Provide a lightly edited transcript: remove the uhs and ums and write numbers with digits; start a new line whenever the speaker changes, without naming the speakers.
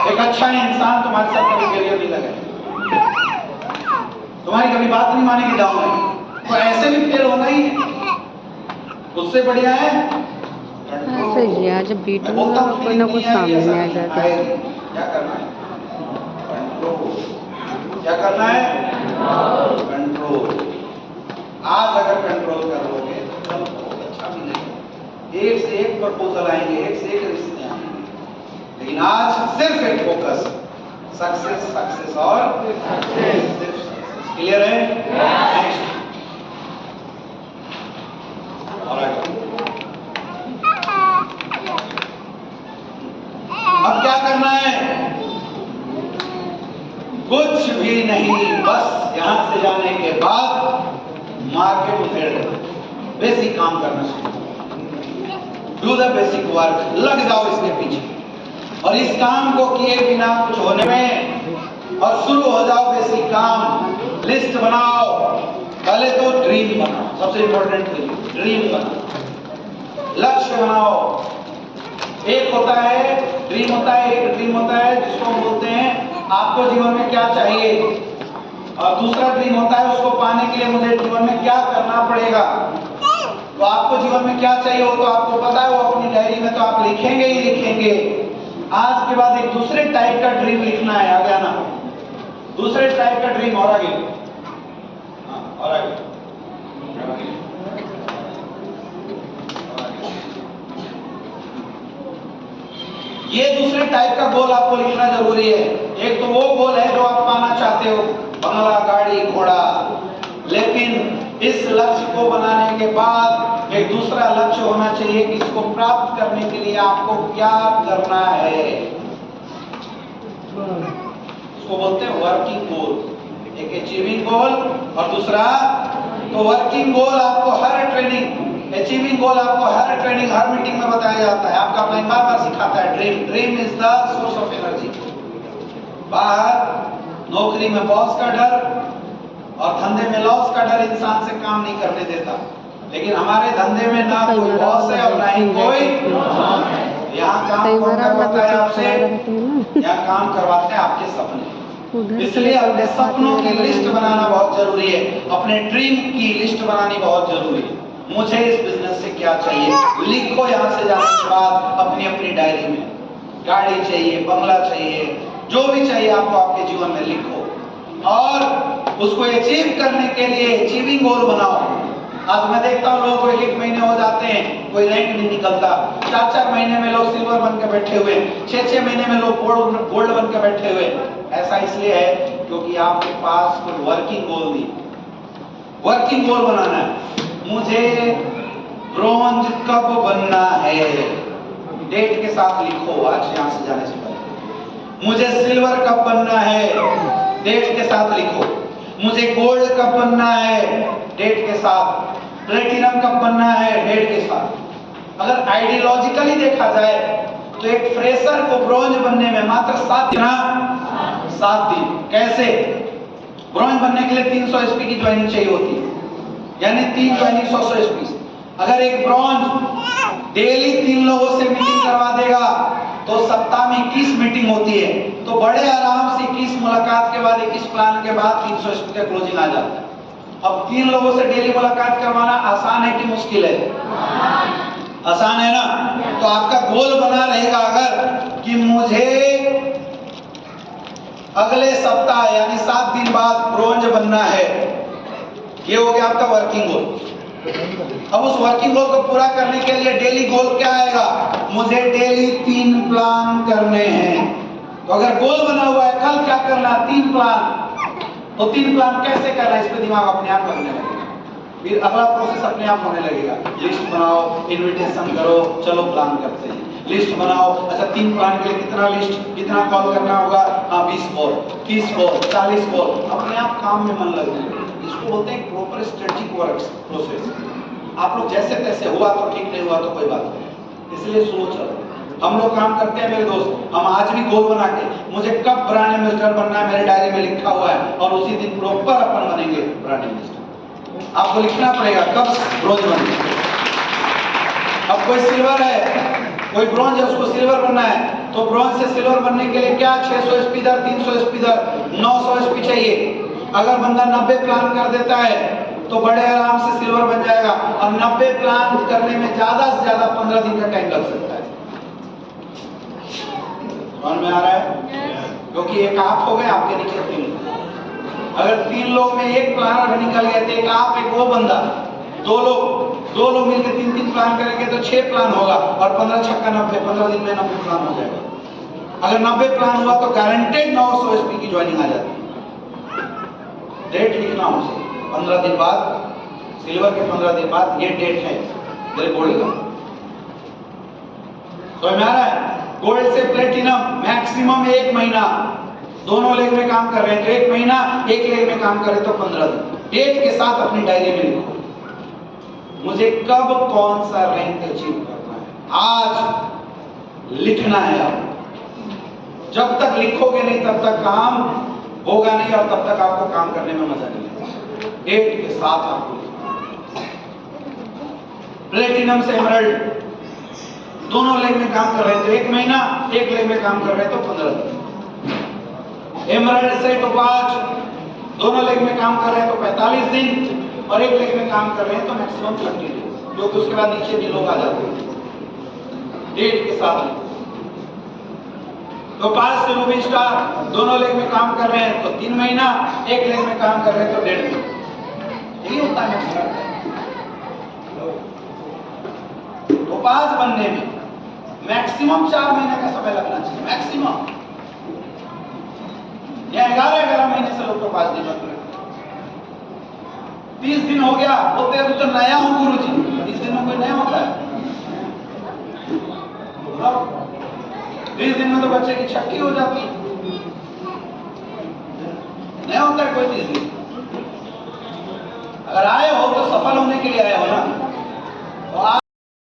एक अच्छा इंसान तुम्हारे साथ कभी बैरियर नहीं लगाएगा, तुम्हारी कभी बात नहीं मानेगी डाउन में, तो ऐसे भी फेल होना ही है। उससे बढ़िया है
सही है। जब बीट में कोई ना कोई सामने आ जाता है।
क्या करना है? कंट्रोल। क्या करना है? कंट्रोल। आज अगर कंट्रोल कर लोगे तो कल बहुत अच्छा मिलेगा। एक से एक प्रपोजल आएंगे, एक से एक रिश्ते आएंगे, लेकिन आज सिर्फ एक फोकस, सक्सेस सक्सेस और सक्सेस। क्लियर है? नेक्स्ट और अब क्या करना है? कुछ भी नहीं, बस यहां से जाने के बाद मार्केट उधेड़ देना, बेसिक काम करना शुरू। डू द बेसिक वर्क, लग जाओ इसके पीछे, और इस काम को किए बिना कुछ होने में, और शुरू हो जाओ बेसिक काम। लिस्ट बनाओ, पहले तो ड्रीम बनाओ, सबसे इंपॉर्टेंट ड्रीम बनाओ, लक्ष्य बनाओ। एक होता है ड्रीम, होता है एक ड्रीम होता है जिसको हम बोलते हैं आपको जीवन में क्या चाहिए, और दूसरा ड्रीम होता है उसको पाने के लिए मुझे जीवन में क्या करना पड़ेगा। तो आपको जीवन में क्या चाहिए हो तो आपको पता है, वो अपनी डायरी में तो आप लिखेंगे ही लिखेंगे। आज के बाद एक दूसरे टाइप का ड्रीम लिखना है, आ गया ना? दूसरे टाइप का ड्रीम, और आगे, और आगे, ये दूसरे टाइप का गोल आपको लिखना जरूरी है। एक तो वो गोल है जो आप पाना चाहते हो, बंगला, गाड़ी, घोड़ा, लेकिन इस लक्ष्य को बनाने के बाद एक दूसरा लक्ष्य होना चाहिए कि इसको प्राप्त करने के लिए आपको क्या करना है। इसको बोलते हैं वर्किंग गोल। एक अचीविंग गोल और दूसरा, तो वर्किंग गोल आपको हर ट्रेनिंग, अचीविंग गोल आपको हर ट्रेनिंग, हर मीटिंग में बताया जाता है। आपका अपना बार बार सिखाता है dream is the source of energy. बाहर नौकरी में बॉस का डर और धंधे में लॉस का डर इंसान से काम नहीं करने देता, लेकिन हमारे धंधे में ना कोई बॉस है और ना ही कोई यहाँ काम करवाता है आपसे, यहाँ काम करवाते हैं आपके सपने। इसलिए अपने सपनों की लिस्ट बनाना बहुत जरूरी है, अपने ड्रीम की लिस्ट बनानी बहुत जरूरी है। मुझे इस बिजनेस से क्या चाहिए, लिखो यहाँ से जाने के बाद अपनी अपनी डायरी में। गाड़ी चाहिए, बंगला चाहिए, जो भी चाहिए आपको आपके जीवन में लिखो, और उसको अचीव करने के लिए अचीविंग गोल बनाओ। आज मैं देखता हूँ लोग 1-1 महीने हो जाते हैं, कोई रैंक नहीं निकलता। 4-4 महीने में लोग सिल्वर बन के बैठे हुए, 6-6 महीने में लोग गोल्ड बन के बैठे हुए। ऐसा इसलिए है क्योंकि आपके पास कोई वर्किंग गोल नहीं। वर्किंग गोल बनाना है, मुझे ब्रॉन्ज कब बनना है, डेट के साथ लिखो आज यहाँ से जाने से पहले। मुझे सिल्वर कब बनना है, डेट के साथ लिखो। मुझे गोल्ड कब बनना है, डेट के साथ। प्लेटिनम कब बनना है, डेट के साथ। अगर आइडियोलॉजिकली देखा जाए तो एक फ्रेशर को ब्रॉन्ज बनने में मात्र 7 दिन। कैसे? ब्रॉन्ज बनने के लिए 300 एसपी की ज्वाइनिंग चाहिए होती है, यानी 3 ज्वाइनिंग 100 एसपी। अगर एक ब्रॉन्ज डेली 3 लोगों से मीटिंग करवा देगा तो सप्ताह में 21 मीटिंग होती है, तो बड़े आराम से 21 मुलाकात के बाद 21 प्लान के बाद 300 एसपी का क्लोजिंग आ जाता है। अब 3 लोगों से डेली मुलाकात करवाना आसान है कि मुश्किल है? आसान है ना? तो आपका गोल बना रहेगा अगर कि मुझे अगले सप्ताह यानी 7 दिन बाद ब्रॉन्ज बनना है, ये हो गया आपका वर्किंग गोल। अब उस वर्किंग गोल को पूरा करने के लिए डेली गोल क्या आएगा, मुझे डेली 3 प्लान करने हैं। तो अगर गोल बना हुआ है कल क्या करना, 3 प्लान, तो 3 प्लान कैसे करना, इस पे दिमाग अपने आप लगने लगेगा। फिर अगला प्रोसेस अपने आप होने लगेगा। लिस्ट बनाओ, इनविटेशन करो, चलो प्लान करते हैं। लिस्ट बनाओ, अच्छा 3 प्लान के लिए कितना लिस्ट, कितना कॉल करना होगा, 20 कॉल, 30 कॉल, 40 कॉल, अपने आप काम में मन लगने लगेगा। इसको बोलते हैं प्रॉपर स्ट्रेटेजिक वर्क प्रोसेस। आप लोग जैसे तैसे, हुआ तो ठीक, नहीं हुआ तो कोई बात नहीं, इसलिए स्लो चलो। हम लोग काम करते हैं मेरे दोस्त, हम आज भी गोल बना के मुझे कब ब्रांड एम्बेसडर बनना है मेरे डायरी में लिखा हुआ है, और उसी दिन प्रॉपर अपन बनेंगे ब्रांड एम्बेसडर। आपको लिखना पड़ेगा कब ब्रॉन्ज बनेंगे। अब कोई सिल्वर है, कोई ब्रॉन्ज है, उसको सिल्वर बनना है, तो ब्रॉन्ज से सिल्वर बनने के लिए क्या 600 स्पीडर, 300 स्पीडर, 900 स्पी चाहिए। अगर बंदा 90 प्लान कर देता है तो बड़े आराम से सिल्वर बन जाएगा। और 90 प्लान करने में ज्यादा से ज्यादा 15 दिन का टाइम लग सकता है। समझ में आ रहा है? क्योंकि एक आप हो गए, आपके नीचे 3 लोग। अगर 3 लोग में एक प्लानर निकल गए तो एक आप, एक वो बंदा, 2 लोग मिलकर 3 प्लान करेंगे तो 6 प्लान होगा। और 15 छक्का 90, 15 दिन में 90 प्लान हो जाएगा। अगर 90 प्लान हुआ तो गारंटेड 900 एसपी की ज्वाइनिंग आ जाती है। डेट लिखना उसे 15 दिन बाद, सिल्वर के 15 दिन बाद ये डेट है मेरे गोल्ड का। तो में आ रहा है? गोल्ड से प्लेटिनम मैक्सिमम 1 महीना, दोनों लेग में काम कर रहे हैं तो 1 महीना, एक लेग में काम कर रहे तो 15 दिन। डेट के साथ अपनी डायरी में लिखो, मुझे कब कौन सा रैंक अचीव करना है, आज लिखना है। आप जब तक लिखोगे नहीं तब तक काम होगा नहीं, और तब तक आपको काम करने में मजा नहीं आएगा। डेट के साथ आपको प्लेटिनम से एमराल्ड, दोनों लेग में काम कर रहे हैं तो 1 महीना, एक लेग में काम कर रहे हैं तो 15 दिन। एमराल्ड से टोपाज, दोनों लेग में काम कर रहे हैं तो 45 दिन, और एक लेग में काम कर रहे हैं तो मैक्सिमम 30 दिन, जो कि उसके बाद नीचे भी लोग आ जाते हैं। डेट के साथ तो 5 से रूबी स्टार, दोनों लेग में काम कर रहे हैं तो 3 महीना, एक लेग में काम कर रहे हैं तो 1.5 दिन। यही होता है मैक्सिमम। तो 5 बनने में मैक्सिमम 4 महीने का समय लगना चाहिए, मैक्सिमम। या 11 महीने से लोग तो 5 दिन बन रहे। 30 दिन हो गया, बोलते अभी तो नया हूं गुरुजी। 30 दिन में कोई नया होता है? 30 दिन में तो बच्चे की छक्की हो जाती है। नया होता है कोई 30 दिन? अगर आए हो तो सफल होने के लिए आया